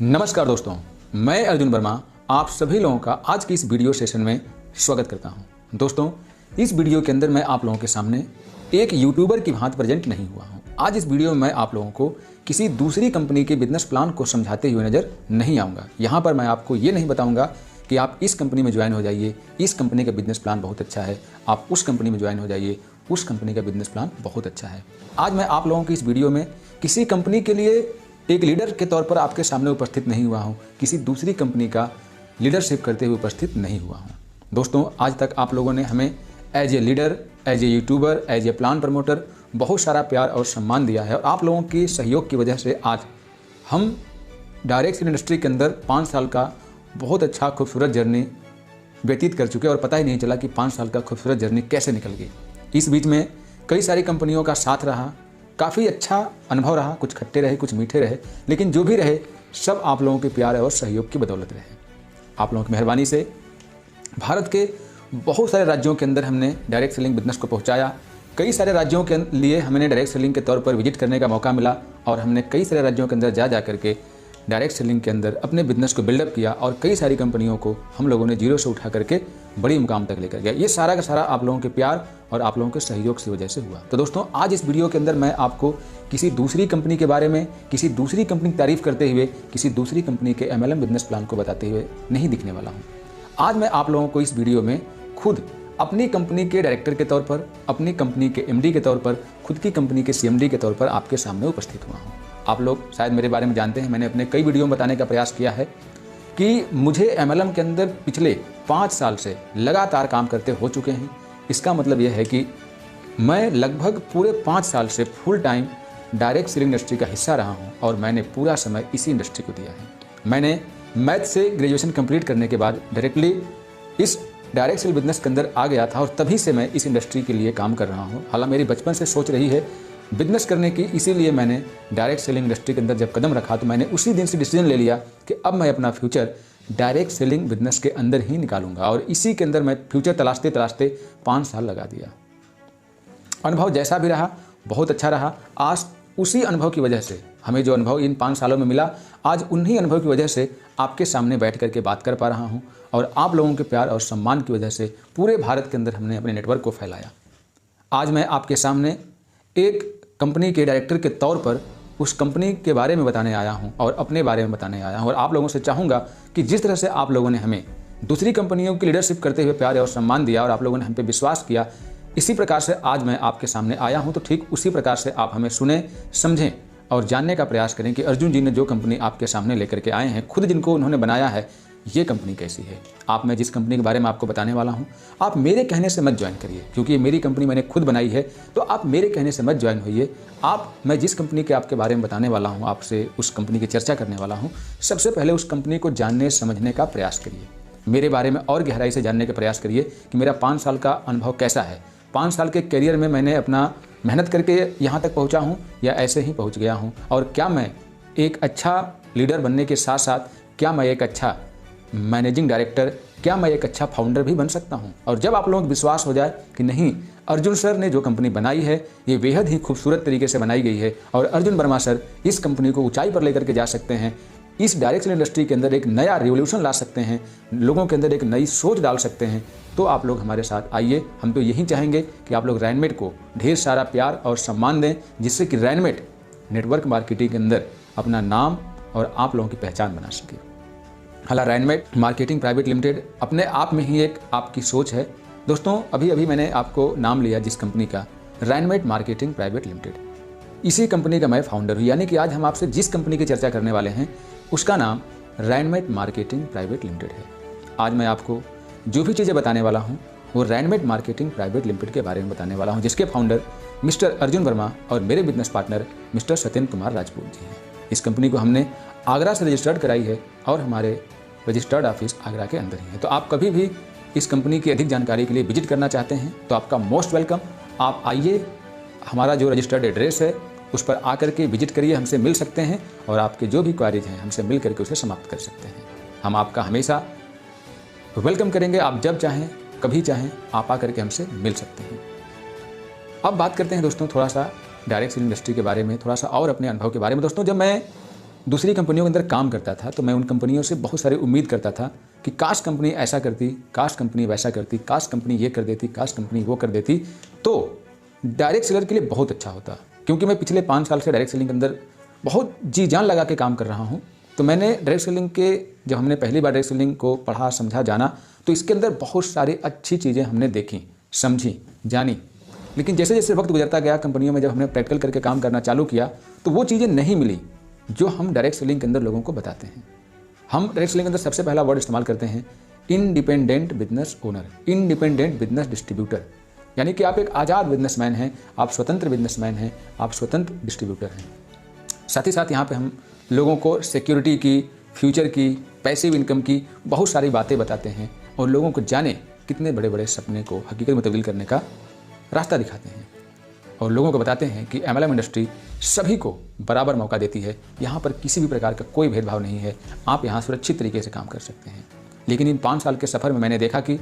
नमस्कार दोस्तों, मैं अर्जुन वर्मा आप सभी लोगों का आज की इस वीडियो सेशन में स्वागत करता हूं। दोस्तों, इस वीडियो के अंदर मैं आप लोगों के सामने एक यूट्यूबर की भांति प्रेजेंट नहीं हुआ हूं। आज इस वीडियो में मैं आप लोगों को किसी दूसरी कंपनी के बिजनेस प्लान को समझाते हुए नजर नहीं आऊँगा। यहाँ पर मैं आपको ये नहीं बताऊँगा कि आप इस कंपनी में ज्वाइन हो जाइए, इस कंपनी का बिजनेस प्लान बहुत अच्छा है, आप उस कंपनी में ज्वाइन हो जाइए, उस कंपनी का बिजनेस प्लान बहुत अच्छा है। आज मैं आप लोगों की इस वीडियो में किसी कंपनी के लिए एक लीडर के तौर पर आपके सामने उपस्थित नहीं हुआ हूँ, किसी दूसरी कंपनी का लीडरशिप करते हुए उपस्थित नहीं हुआ हूँ। दोस्तों, आज तक आप लोगों ने हमें as a leader, as a YouTuber, as a plan promoter बहुत सारा प्यार और सम्मान दिया है और आप लोगों के सहयोग की वजह से आज हम डायरेक्ट सेल इंडस्ट्री के अंदर 5 साल का बहुत अच्छा खूबसूरत जर्नी व्यतीत कर चुके और पता ही नहीं चला कि 5 साल का खूबसूरत जर्नी कैसे निकल गई। इस बीच में कई सारी कंपनियों का साथ रहा, काफ़ी अच्छा अनुभव रहा, कुछ खट्टे रहे, कुछ मीठे रहे, लेकिन जो भी रहे सब आप लोगों के प्यार और सहयोग की बदौलत रहे। आप लोगों की मेहरबानी से भारत के बहुत सारे राज्यों के अंदर हमने डायरेक्ट सेलिंग बिजनेस को पहुंचाया। कई सारे राज्यों के लिए हमें डायरेक्ट सेलिंग के तौर पर विजिट करने का मौका मिला और हमने कई सारे राज्यों के अंदर जा करके डायरेक्ट सेलिंग के अंदर अपने बिजनेस को बिल्डअप किया और कई सारी कंपनियों को हम लोगों ने जीरो से उठा करके बड़ी मुकाम तक लेकर गया। ये सारा का सारा आप लोगों के प्यार और आप लोगों के सहयोग की वजह से हुआ। तो दोस्तों, आज इस वीडियो के अंदर मैं आपको किसी दूसरी कंपनी के बारे में, किसी दूसरी कंपनी की तारीफ करते हुए, किसी दूसरी कंपनी के MLM बिजनेस प्लान को बताते हुए नहीं दिखने वाला हूँ। आज मैं आप लोगों को इस वीडियो में खुद अपनी कंपनी के डायरेक्टर के तौर पर, अपनी कंपनी के MD के तौर पर, खुद की कंपनी के CMD के तौर पर आपके सामने उपस्थित हुआ हूँ। आप लोग शायद मेरे बारे में जानते हैं, मैंने अपने कई वीडियो में बताने का प्रयास किया है कि मुझे MLM के अंदर पिछले 5 साल से लगातार काम करते हो चुके हैं। इसका मतलब यह है कि मैं लगभग पूरे 5 साल से full time direct selling industry का हिस्सा रहा हूं और मैंने पूरा समय इसी इंडस्ट्री को दिया है। मैंने मैथ से ग्रेजुएशन कंप्लीट करने के बाद डायरेक्टली इस डायरेक्ट सेल बिजनेस के अंदर आ गया था और तभी से मैं इस इंडस्ट्री के लिए काम कर रहा हूँ। हालांकि मेरी बचपन से सोच रही है बिजनेस करने की, इसीलिए मैंने डायरेक्ट सेलिंग इंडस्ट्री के अंदर जब कदम रखा तो मैंने उसी दिन से डिसीजन ले लिया कि अब मैं अपना फ्यूचर डायरेक्ट सेलिंग बिजनेस के अंदर ही निकालूंगा और इसी के अंदर मैं फ्यूचर तलाशते तलाशते 5 साल लगा दिया। अनुभव जैसा भी रहा बहुत अच्छा रहा। आज उसी अनुभव की वजह से हमें जो अनुभव इन 5 सालों में मिला, आज उन्हीं अनुभव की वजह से आपके सामने बैठ करके बात कर पा रहा हूँ और आप लोगों के प्यार और सम्मान की वजह से पूरे भारत के अंदर हमने अपने नेटवर्क को फैलाया। आज मैं आपके सामने एक कंपनी के डायरेक्टर के तौर पर उस कंपनी के बारे में बताने आया हूं और अपने बारे में बताने आया हूं और आप लोगों से चाहूँगा कि जिस तरह से आप लोगों ने हमें दूसरी कंपनियों की लीडरशिप करते हुए प्यार और सम्मान दिया और आप लोगों ने हम पे विश्वास किया, इसी प्रकार से आज मैं आपके सामने आया हूं। तो ठीक उसी प्रकार से आप हमें सुने, समझें और जानने का प्रयास करें कि अर्जुन जी ने जो कंपनी आपके सामने लेकर के आए हैं, खुद जिनको उन्होंने बनाया है, ये कंपनी कैसी है। मैं जिस कंपनी के बारे में आपको बताने वाला हूँ, आप मेरे कहने से मत ज्वाइन करिए, क्योंकि ये मेरी कंपनी मैंने खुद बनाई है। तो आप मेरे कहने से मत ज्वाइन होइए। मैं जिस कंपनी के आपके बारे में बताने वाला हूँ, आपसे उस कंपनी की चर्चा करने वाला हूँ, सबसे पहले उस कंपनी को जानने समझने का प्रयास करिए। मेरे बारे में और गहराई से जानने का प्रयास करिए कि मेरा 5 साल का अनुभव कैसा है। 5 साल के करियर में मैंने अपना मेहनत करके यहाँ तक पहुँचा हूँ या ऐसे ही पहुँच गया हूँ, और क्या मैं एक अच्छा लीडर बनने के साथ साथ क्या मैं एक अच्छा मैनेजिंग डायरेक्टर, क्या मैं एक अच्छा फाउंडर भी बन सकता हूं। और जब आप लोगों को विश्वास हो जाए कि नहीं, अर्जुन सर ने जो कंपनी बनाई है ये बेहद ही खूबसूरत तरीके से बनाई गई है और अर्जुन वर्मा सर इस कंपनी को ऊंचाई पर लेकर के जा सकते हैं, इस डायरेक्ट सेल इंडस्ट्री के अंदर एक नया रिवोल्यूशन ला सकते हैं, लोगों के अंदर एक नई सोच डाल सकते हैं, तो आप लोग हमारे साथ आइए। हम तो यही चाहेंगे कि आप लोग रैनमेट को ढेर सारा प्यार और सम्मान दें, जिससे कि रैनमेट नेटवर्क मार्केटिंग के अंदर अपना नाम और आप लोगों की पहचान बना सके। हालांकि रैनमेट मार्केटिंग प्राइवेट लिमिटेड अपने आप में ही एक आपकी सोच है। दोस्तों, अभी मैंने आपको नाम लिया जिस कंपनी का, रैनमेट मार्केटिंग प्राइवेट लिमिटेड, इसी कंपनी का मैं फाउंडर हूँ। यानी कि आज हम आपसे जिस कंपनी की चर्चा करने वाले हैं उसका नाम रैनमेट मार्केटिंग प्राइवेट लिमिटेड है। आज मैं आपको जो भी चीज़ें बताने वाला हूँ वो रैनमेट मार्केटिंग प्राइवेट लिमिटेड के बारे में बताने वाला हूँ, जिसके फाउंडर मिस्टर अर्जुन वर्मा और मेरे business partner mister Satyendra Kumar Rajput ji हैं। इस कंपनी को हमने आगरा से रजिस्टर्ड कराई है और हमारे रजिस्टर्ड ऑफिस आगरा के अंदर ही है। तो आप कभी भी इस कंपनी की अधिक जानकारी के लिए विजिट करना चाहते हैं तो आपका मोस्ट वेलकम। आप आइए, हमारा जो रजिस्टर्ड एड्रेस है उस पर आकर के विजिट करिए, हमसे मिल सकते हैं और आपके जो भी क्वारीज हैं हमसे मिल करके उसे समाप्त कर सकते हैं। हम आपका हमेशा वेलकम करेंगे। आप जब चाहें, कभी चाहें, आप आकर के हमसे मिल सकते हैं। अब बात करते हैं दोस्तों थोड़ा सा डायरेक्ट सेलिंग इंडस्ट्री के बारे में, थोड़ा सा और अपने अनुभव के बारे में। दोस्तों, जब मैं दूसरी कंपनियों के अंदर काम करता था तो मैं उन कंपनियों से बहुत सारी उम्मीद करता था कि काश कंपनी ऐसा करती, काश कंपनी वैसा करती, काश कंपनी ये कर देती, काश कंपनी वो कर देती, तो डायरेक्ट सेलर के लिए बहुत अच्छा होता। क्योंकि मैं पिछले 5 साल से डायरेक्ट सेलिंग के अंदर बहुत जी जान लगा के काम कर रहा हूँ, तो मैंने डायरेक्ट सेलिंग के जब हमने पहली बार डायरेक्ट सेलिंग को पढ़ा, समझा, जाना, तो इसके अंदर बहुत सारी अच्छी चीज़ें हमने देखी, समझी, जानी। लेकिन जैसे जैसे वक्त गुजरता गया, कंपनियों में जब हमने प्रैक्टिकल करके काम करना चालू किया तो वो चीज़ें नहीं मिली जो हम डायरेक्ट सेलिंग के अंदर लोगों को बताते हैं। हम डायरेक्ट सेलिंग के अंदर सबसे पहला वर्ड इस्तेमाल करते हैं independent business owner, independent business distributor, यानी कि आप एक आज़ाद बिजनेसमैन हैं, आप स्वतंत्र बिजनेसमैन हैं, आप स्वतंत्र डिस्ट्रीब्यूटर हैं। साथ ही साथ यहाँ पे हम लोगों को सिक्योरिटी की, फ्यूचर की, पैसिव इनकम की बहुत सारी बातें बताते हैं और लोगों को जाने कितने बड़े बड़े सपने को हकीकत में तब्दील करने का रास्ता दिखाते हैं और लोगों को बताते हैं कि MLM इंडस्ट्री सभी को बराबर मौका देती है, यहाँ पर किसी भी प्रकार का कोई भेदभाव नहीं है, आप यहाँ सुरक्षित तरीके से काम कर सकते हैं। लेकिन इन 5 साल के सफ़र में मैंने देखा कि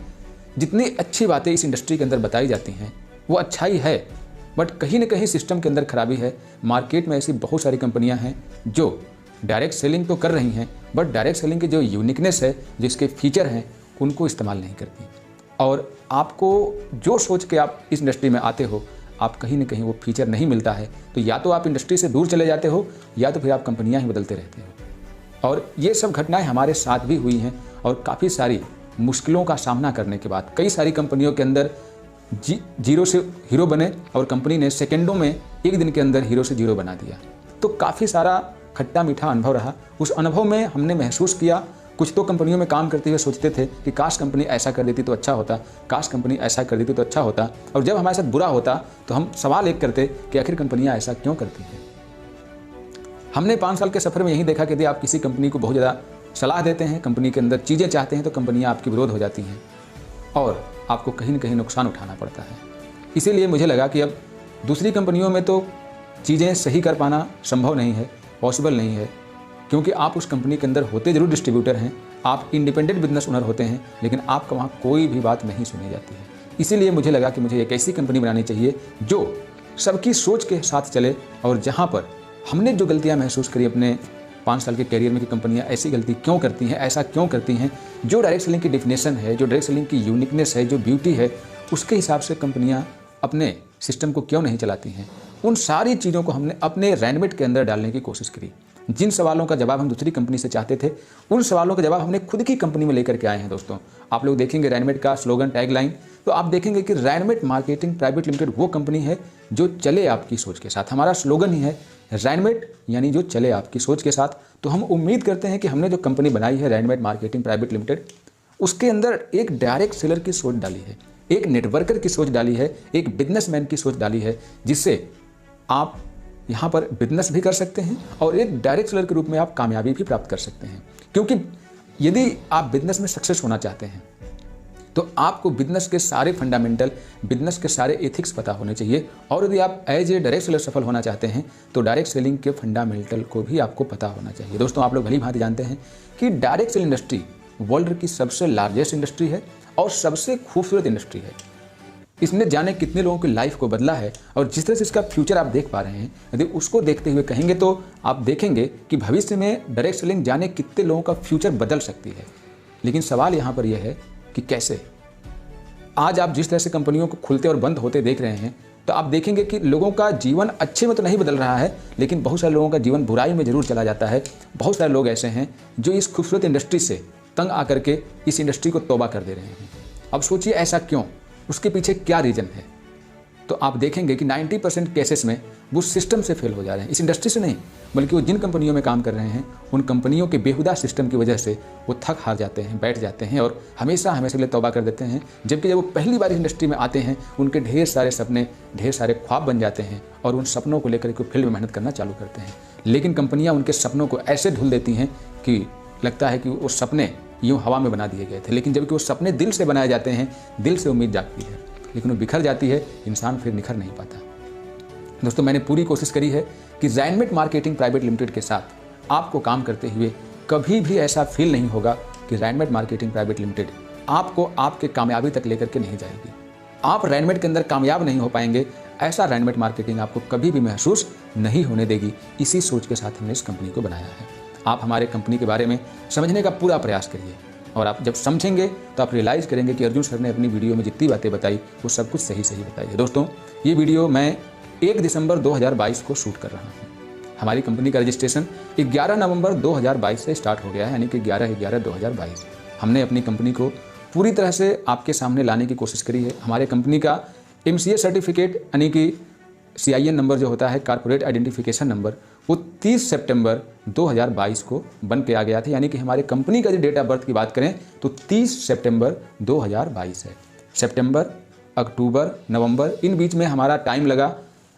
जितनी अच्छी बातें इस इंडस्ट्री के अंदर बताई जाती हैं वो अच्छाई है, बट कहीं ना कहीं सिस्टम के अंदर खराबी है। मार्केट में ऐसी बहुत सारी कंपनियां हैं जो डायरेक्ट सेलिंग तो कर रही हैं, बट डायरेक्ट सेलिंग की जो यूनिकनेस है, जिसके फीचर हैं, उनको इस्तेमाल नहीं करती। और आपको जो सोच के आप इस इंडस्ट्री में आते हो, आप कहीं ना कहीं वो फीचर नहीं मिलता है, तो या तो आप इंडस्ट्री से दूर चले जाते हो या तो फिर आप कंपनियाँ ही बदलते रहते हो। और ये सब घटनाएँ हमारे साथ भी हुई हैं और काफ़ी सारी मुश्किलों का सामना करने के बाद कई सारी कंपनियों के अंदर जीरो से हीरो बने और कंपनी ने सेकंडों में, एक दिन के अंदर हीरो से जीरो बना दिया। तो काफ़ी सारा खट्टा मीठा अनुभव रहा। उस अनुभव में हमने महसूस किया, कुछ तो कंपनियों में काम करते हुए सोचते थे कि काश कंपनी ऐसा कर देती तो अच्छा होता, काश कंपनी ऐसा कर देती तो अच्छा होता, और जब हमारे साथ बुरा होता तो हम सवाल एक करते कि आखिर कंपनियां ऐसा क्यों करती हैं। हमने 5 साल के सफ़र में यही देखा कि यदि आप किसी कंपनी को बहुत ज़्यादा सलाह देते हैं, कंपनी के अंदर चीज़ें चाहते हैं, तो कंपनियां आपकी विरोध हो जाती हैं और आपको कहीं ना कहीं नुकसान उठाना पड़ता है। इसीलिए मुझे लगा कि अब दूसरी कंपनियों में तो चीज़ें सही कर पाना संभव नहीं है, पॉसिबल नहीं है, क्योंकि आप उस कंपनी के अंदर होते जरूर डिस्ट्रीब्यूटर हैं, आप इंडिपेंडेंट बिजनेस ओनर होते हैं, लेकिन आपका वहाँ कोई भी बात नहीं सुनी जाती है। इसीलिए मुझे लगा कि मुझे एक ऐसी कंपनी बनानी चाहिए जो सबकी सोच के साथ चले, और जहाँ पर हमने जो गलतियाँ महसूस करी अपने 5 साल के कैरियर में कि कंपनियां ऐसी गलती क्यों करती हैं, ऐसा क्यों करती हैं, जो डायरेक्ट सेलिंग की डेफिनेशन है, जो डायरेक्ट सेलिंग की यूनिकनेस है, जो ब्यूटी है, उसके हिसाब से कंपनियां अपने सिस्टम को क्यों नहीं चलाती हैं, उन सारी चीज़ों को हमने अपने रैनमेट के अंदर डालने की कोशिश करी। जिन सवालों का जवाब हम दूसरी कंपनी से चाहते थे, उन सवालों का जवाब हमने खुद की कंपनी में लेकर के आए हैं। दोस्तों, आप लोग देखेंगे रैनमेट का स्लोगन, टैगलाइन, तो आप देखेंगे कि रैनमेट मार्केटिंग प्राइवेट लिमिटेड वो कंपनी है जो चले आपकी सोच के साथ। हमारा स्लोगन ही है रैनमेट, यानी जो चले आपकी सोच के साथ। तो हम उम्मीद करते हैं कि हमने जो कंपनी बनाई है रैनमेट मार्केटिंग प्राइवेट लिमिटेड, उसके अंदर एक डायरेक्ट सेलर की सोच डाली है, एक नेटवर्कर की सोच डाली है, एक बिजनेसमैन की सोच डाली है, जिससे आप यहाँ पर बिजनेस भी कर सकते हैं और एक डायरेक्ट सेलर के रूप में आप कामयाबी भी प्राप्त कर सकते हैं। क्योंकि यदि आप बिजनेस में सक्सेस होना चाहते हैं तो आपको बिजनेस के सारे फंडामेंटल, बिजनेस के सारे एथिक्स पता होने चाहिए, और यदि आप एज ए डायरेक्ट सेलर सफल होना चाहते हैं तो डायरेक्ट सेलिंग के फंडामेंटल को भी आपको पता होना चाहिए। दोस्तों, आप लोग भली भांति जानते हैं कि डायरेक्ट सेलिंग इंडस्ट्री वर्ल्ड की सबसे लार्जेस्ट इंडस्ट्री है और सबसे खूबसूरत इंडस्ट्री है। इसने जाने कितने लोगों की लाइफ को बदला है, और जिस तरह से इसका फ्यूचर आप देख पा रहे हैं, यदि उसको देखते हुए कहेंगे तो आप देखेंगे कि भविष्य में डायरेक्ट सेलिंग जाने कितने लोगों का फ्यूचर बदल सकती है। लेकिन सवाल यहाँ पर यह है कि कैसे। आज आप जिस तरह से कंपनियों को खुलते और बंद होते देख रहे हैं, तो आप देखेंगे कि लोगों का जीवन अच्छे में तो नहीं बदल रहा है, लेकिन बहुत सारे लोगों का जीवन बुराई में जरूर चला जाता है। बहुत सारे लोग ऐसे हैं जो इस खूबसूरत इंडस्ट्री से तंग आकर के इस इंडस्ट्री को तौबा कर दे रहे हैं। अब सोचिए ऐसा क्यों, उसके पीछे क्या रीज़न है। तो आप देखेंगे कि 90% केसेस में वो सिस्टम से फेल हो जा रहे हैं, इस इंडस्ट्री से नहीं, बल्कि वो जिन कंपनियों में काम कर रहे हैं उन कंपनियों के बेहुदा सिस्टम की वजह से वो थक हार जाते हैं, बैठ जाते हैं और हमेशा हमेशा के लिए तौबा कर देते हैं। जबकि जब वो पहली बार इस इंडस्ट्री में आते हैं, उनके ढेर सारे सपने, ढेर सारे ख्वाब बन जाते हैं और उन सपनों को लेकर के फील्ड में मेहनत करना चालू करते हैं। लेकिन कंपनियाँ उनके सपनों को ऐसे ढुल देती हैं कि लगता है कि वो सपने यूँ हवा में बना दिए गए थे। लेकिन जबकि वो सपने दिल से बनाए जाते हैं, दिल से उम्मीद जागती है, लेकिन वो बिखर जाती है, इंसान फिर निखर नहीं पाता। दोस्तों, मैंने पूरी कोशिश करी है कि रैनमेट मार्केटिंग प्राइवेट लिमिटेड के साथ आपको काम करते हुए कभी भी ऐसा फील नहीं होगा कि रैनमेट मार्केटिंग प्राइवेट लिमिटेड आपको आपके कामयाबी तक लेकर के नहीं जाएगी। आप रैनमेट के अंदर कामयाब नहीं हो पाएंगे ऐसा रैंडमेट मार्केटिंग आपको कभी भी महसूस नहीं होने देगी। इसी सोच के साथ हमने इस कंपनी को बनाया है। आप हमारे कंपनी के बारे में समझने का पूरा प्रयास करिए और आप जब समझेंगे तो आप रियलाइज़ करेंगे कि अर्जुन सर ने अपनी वीडियो में जितनी बातें बताई वो सब कुछ सही सही बताई है। दोस्तों, ये वीडियो मैं 1 दिसंबर 2022 को शूट कर रहा हूँ। हमारी कंपनी का रजिस्ट्रेशन 11 नवंबर 2022 से स्टार्ट हो गया है, यानी कि 11/11/2022। हमने अपनी कंपनी को पूरी तरह से आपके सामने लाने की कोशिश करी है। हमारे कंपनी का MCA सर्टिफिकेट यानी कि CIN नंबर जो होता है, कॉर्पोरेट आइडेंटिफिकेशन नंबर, वो 30 सितंबर 2022 को बन के आ गया था। यानी कि हमारे कंपनी का जो डेट ऑफ बर्थ की बात करें तो 30 सितंबर 2022 है। सितंबर, अक्टूबर, नवंबर, इन बीच में हमारा टाइम लगा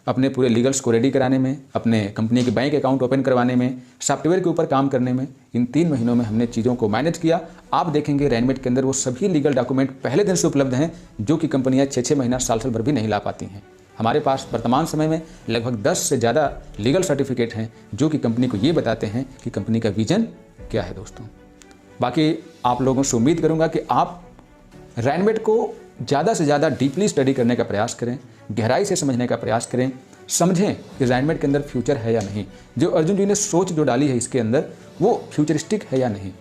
अपने पूरे लीगल्स को रेडी कराने में, अपने कंपनी के बैंक अकाउंट ओपन करवाने में, सॉफ्टवेयर के ऊपर काम करने में। इन 3 महीनों में हमने चीज़ों को मैनेज किया। आप देखेंगे रैनमेट के अंदर वो सभी लीगल डॉक्यूमेंट पहले दिन से उपलब्ध हैं जो कि कंपनियां 6-6 महीना, साल भर भी नहीं ला पाती हैं। हमारे पास वर्तमान समय में लगभग 10 से ज़्यादा लीगल सर्टिफिकेट हैं जो कि कंपनी को ये बताते हैं कि कंपनी का विजन क्या है। दोस्तों, बाकी आप लोगों से उम्मीद करूँगा कि आप रैनमेट को ज़्यादा से ज़्यादा डीपली स्टडी करने का प्रयास करें, गहराई से समझने का प्रयास करें, समझें कि रैनमेट के अंदर फ्यूचर है या नहीं। जो अर्जुन जी ने सोच जो डाली है इसके अंदर, वो फ्यूचरिस्टिक है या नहीं।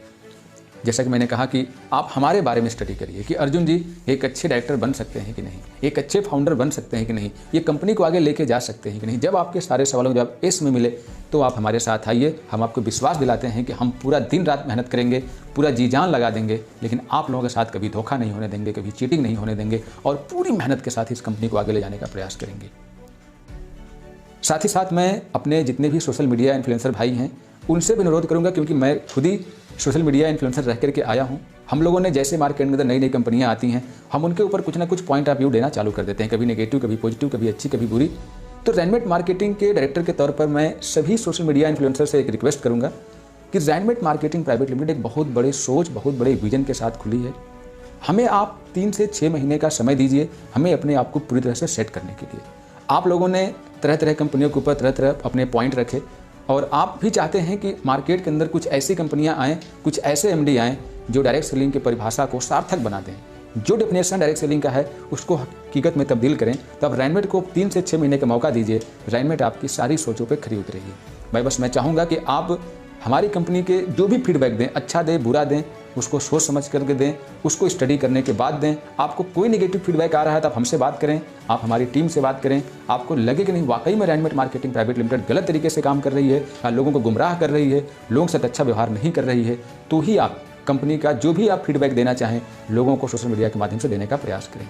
जैसा कि मैंने कहा कि आप हमारे बारे में स्टडी करिए कि अर्जुन जी एक अच्छे डायरेक्टर बन सकते हैं कि नहीं, एक अच्छे फाउंडर बन सकते हैं कि नहीं, ये कंपनी को आगे लेके जा सकते हैं कि नहीं। जब आपके सारे सवालों के जवाब इसमें मिले तो आप हमारे साथ आइए। हम आपको विश्वास दिलाते हैं कि हम पूरा दिन रात मेहनत करेंगे, पूरा जी जान लगा देंगे, लेकिन आप लोगों के साथ कभी धोखा नहीं होने देंगे, कभी चीटिंग नहीं होने देंगे और पूरी मेहनत के साथ इस कंपनी को आगे ले जाने का प्रयास करेंगे। साथ ही साथ मैं अपने जितने भी सोशल मीडिया इन्फ्लुएंसर भाई हैं उनसे भी अनुरोध करूंगा, क्योंकि मैं खुद ही सोशल मीडिया इन्फ्लुएंसर रह करके आया हूं। हम लोगों ने जैसे मार्केट में अंदर नई नई कंपनियां आती हैं, हम उनके ऊपर कुछ ना कुछ पॉइंट ऑफ व्यू देना चालू कर देते हैं, कभी नेगेटिव, कभी पॉजिटिव, कभी अच्छी, कभी बुरी। तो रैनमेट मार्केटिंग के डायरेक्टर के तौर पर मैं सभी सोशल मीडिया इन्फ्लुएंसर से एक रिक्वेस्ट करूँगा कि रैनमेट मार्केटिंग प्राइवेट लिमिटेड एक बहुत बड़े सोच, बहुत बड़े विजन के साथ खुली है। हमें आप 3 से 6 महीने का समय दीजिए हमें अपने आप को पूरी तरह से सेट करने के लिए। आप लोगों ने तरह तरह कंपनियों के ऊपर तरह तरह अपने पॉइंट रखे और आप भी चाहते हैं कि मार्केट के अंदर कुछ ऐसी कंपनियां आएँ, कुछ ऐसे MD आएँ जो डायरेक्ट सेलिंग की परिभाषा को सार्थक बना दें, जो डेफिनेशन डायरेक्ट सेलिंग का है उसको हकीकत में तब्दील करें। तो अब रैनमेट को 3 से 6 महीने का मौका दीजिए। रैनमेट आपकी सारी सोचों पर खरी उतरेगी। भाई बस मैं चाहूँगा कि आप हमारी कंपनी के जो भी फीडबैक दें, अच्छा दें, बुरा दें, उसको सोच समझ करके दें, उसको स्टडी करने के बाद दें। आपको कोई नेगेटिव फीडबैक आ रहा है तो आप हमसे बात करें, आप हमारी टीम से बात करें। आपको लगे कि नहीं वाकई में रैनमेट मार्केटिंग प्राइवेट लिमिटेड गलत तरीके से काम कर रही है, लोगों को गुमराह कर रही है, लोगों के साथ अच्छा व्यवहार नहीं कर रही है, तो ही आप कंपनी का जो भी आप फीडबैक देना चाहें लोगों को सोशल मीडिया के माध्यम से देने का प्रयास करें।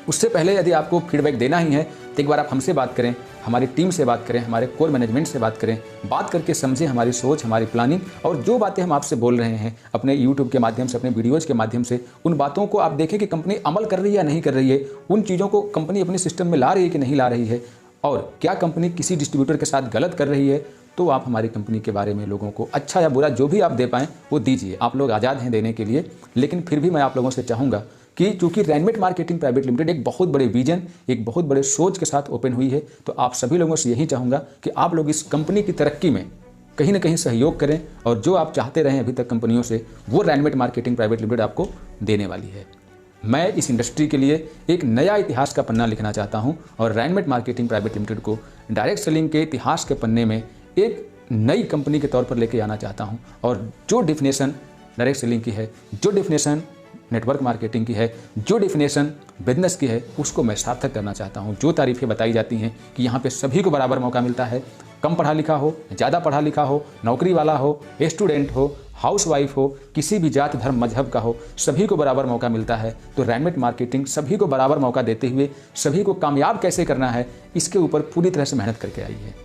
उससे पहले यदि आपको फीडबैक देना ही है तो एक बार आप हमसे बात करें, हमारी टीम से बात करें, हमारे कोर मैनेजमेंट से बात करें। बात करके समझें हमारी सोच, हमारी प्लानिंग और जो बातें हम आपसे बोल रहे हैं अपने यूट्यूब के माध्यम से, अपने वीडियोज़ के माध्यम से, उन बातों को आप देखें कि कंपनी अमल कर रही है या नहीं कर रही है, उन चीज़ों को कंपनी अपने सिस्टम में ला रही है कि नहीं ला रही है, और क्या कंपनी किसी डिस्ट्रीब्यूटर के साथ गलत कर रही है। तो आप हमारी कंपनी के बारे में लोगों को अच्छा या बुरा जो भी आप दे पाएँ वो दीजिए। आप लोग आज़ाद हैं देने के लिए, लेकिन फिर भी मैं आप लोगों से चाहूँगा कि चूंकि रैनमेट मार्केटिंग प्राइवेट लिमिटेड एक बहुत बड़े विजन, एक बहुत बड़े सोच के साथ ओपन हुई है, तो आप सभी लोगों से यही चाहूँगा कि आप लोग इस कंपनी की तरक्की में कहीं ना कहीं सहयोग करें और जो आप चाहते रहें अभी तक कंपनियों से, वो रैनमेट मार्केटिंग प्राइवेट लिमिटेड आपको देने वाली है। मैं इस इंडस्ट्री के लिए एक नया इतिहास का पन्ना लिखना चाहता हूं और रैनमेट मार्केटिंग प्राइवेट लिमिटेड को डायरेक्ट सेलिंग के इतिहास के पन्ने में एक नई कंपनी के तौर पर लेके आना चाहता हूं। और जो डेफिनेशन डायरेक्ट सेलिंग की है, जो डेफिनेशन नेटवर्क मार्केटिंग की है, जो डेफिनेशन बिजनेस की है, उसको मैं सार्थक करना चाहता हूं। जो तारीफें बताई जाती हैं कि यहाँ पे सभी को बराबर मौका मिलता है, कम पढ़ा लिखा हो, ज़्यादा पढ़ा लिखा हो, नौकरी वाला हो, स्टूडेंट हो, हाउसवाइफ हो, किसी भी जात धर्म मजहब का हो, सभी को बराबर मौका मिलता है। तो रैनमेट मार्केटिंग सभी को बराबर मौका देते हुए सभी को कामयाब कैसे करना है, इसके ऊपर पूरी तरह से मेहनत करके आई है।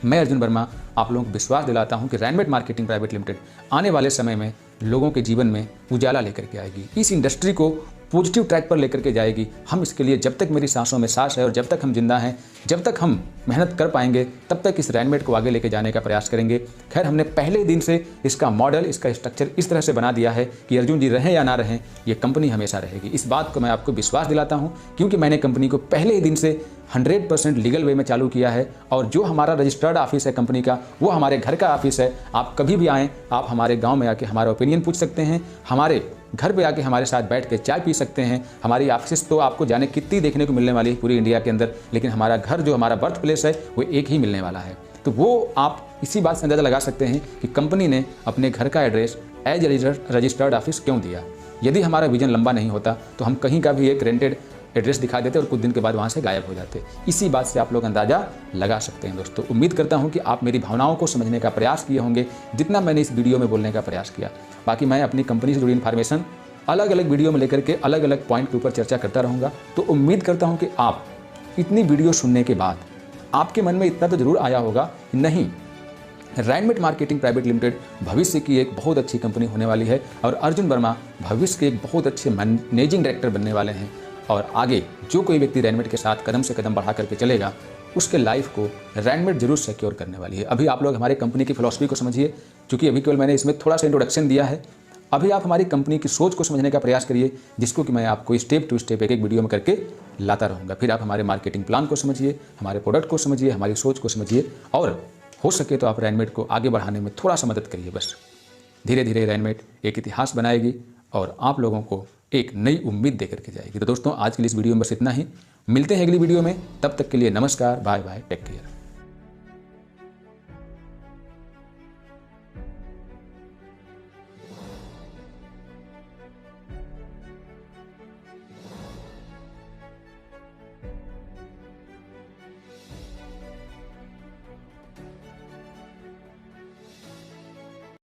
मैं अर्जुन वर्मा आप लोगों को विश्वास दिलाता हूं कि रैनमेट मार्केटिंग प्राइवेट लिमिटेड आने वाले समय में लोगों के जीवन में उजाला लेकर के आएगी, इस इंडस्ट्री को पॉजिटिव ट्रैक पर लेकर के जाएगी। हम इसके लिए जब तक मेरी सांसों में सांस है और जब तक हम जिंदा हैं, जब तक हम मेहनत कर पाएंगे तब तक इस रैनमेट को आगे लेके जाने का प्रयास करेंगे। खैर, हमने पहले दिन से इसका मॉडल, इसका स्ट्रक्चर इस तरह से बना दिया है कि अर्जुन जी रहें या ना रहें, ये कंपनी हमेशा रहेगी। इस बात को मैं आपको विश्वास दिलाता हूँ, क्योंकि मैंने कंपनी को पहले ही दिन से 100% लीगल वे में चालू किया है। और जो हमारा रजिस्टर्ड ऑफिस है कंपनी का, वो हमारे घर का ऑफिस है। आप कभी भी आएँ, आप हमारे गाँव में आके हमारा ओपिनियन पूछ सकते हैं, हमारे घर पे आके हमारे साथ बैठ के चाय पी सकते हैं। हमारी ऑफिस तो आपको जाने कितनी देखने को मिलने वाली है पूरी इंडिया के अंदर, लेकिन हमारा घर जो हमारा बर्थ प्लेस है वो एक ही मिलने वाला है। तो वो आप इसी बात से अंदाज़ा लगा सकते हैं कि कंपनी ने अपने घर का एड्रेस एज रजिस्टर्ड ऑफिस क्यों दिया। यदि हमारा विजन लंबा नहीं होता तो हम कहीं का भी एक रेंटेड एड्रेस दिखा देते और कुछ दिन के बाद वहाँ से गायब हो जाते। इसी बात से आप लोग अंदाज़ा लगा सकते हैं। दोस्तों, उम्मीद करता हूँ कि आप मेरी भावनाओं को समझने का प्रयास किए होंगे जितना मैंने इस वीडियो में बोलने का प्रयास किया। बाकी मैं अपनी कंपनी से जुड़ी इन्फॉर्मेशन अलग अलग वीडियो में लेकर के अलग अलग पॉइंट के ऊपर चर्चा करता रहूँगा। तो उम्मीद करता हूँ कि आप इतनी वीडियो सुनने के बाद आपके मन में इतना तो जरूर आया होगा कि नहीं, रैनमेट मार्केटिंग प्राइवेट लिमिटेड भविष्य की एक बहुत अच्छी कंपनी होने वाली है और अर्जुन वर्मा भविष्य के एक बहुत अच्छे मैनेजिंग डायरेक्टर बनने वाले हैं। और आगे जो कोई व्यक्ति रैनमेट के साथ कदम से कदम बढ़ा करके चलेगा, उसके लाइफ को रैनमेट जरूर सिक्योर करने वाली है। अभी आप लोग हमारे कंपनी की फिलॉसफी को समझिए, क्योंकि अभी केवल मैंने इसमें थोड़ा सा इंट्रोडक्शन दिया है। अभी आप हमारी कंपनी की सोच को समझने का प्रयास करिए, जिसको कि मैं आपको स्टेप टू स्टेप एक एक वीडियो में करके लाता रहूँगा। फिर आप हमारे मार्केटिंग प्लान को समझिए, हमारे प्रोडक्ट को समझिए, हमारी सोच को समझिए, और हो सके तो आप रैनमेट को आगे बढ़ाने में थोड़ा सा मदद करिए। बस धीरे धीरे रैनमेट एक इतिहास बनाएगी और आप लोगों को एक नई उम्मीद दे करके जाएगी। तो दोस्तों, आज के लिए इस वीडियो में बस इतना ही। मिलते हैं अगली वीडियो में, तब तक के लिए नमस्कार, बाय बाय, टेक केयर।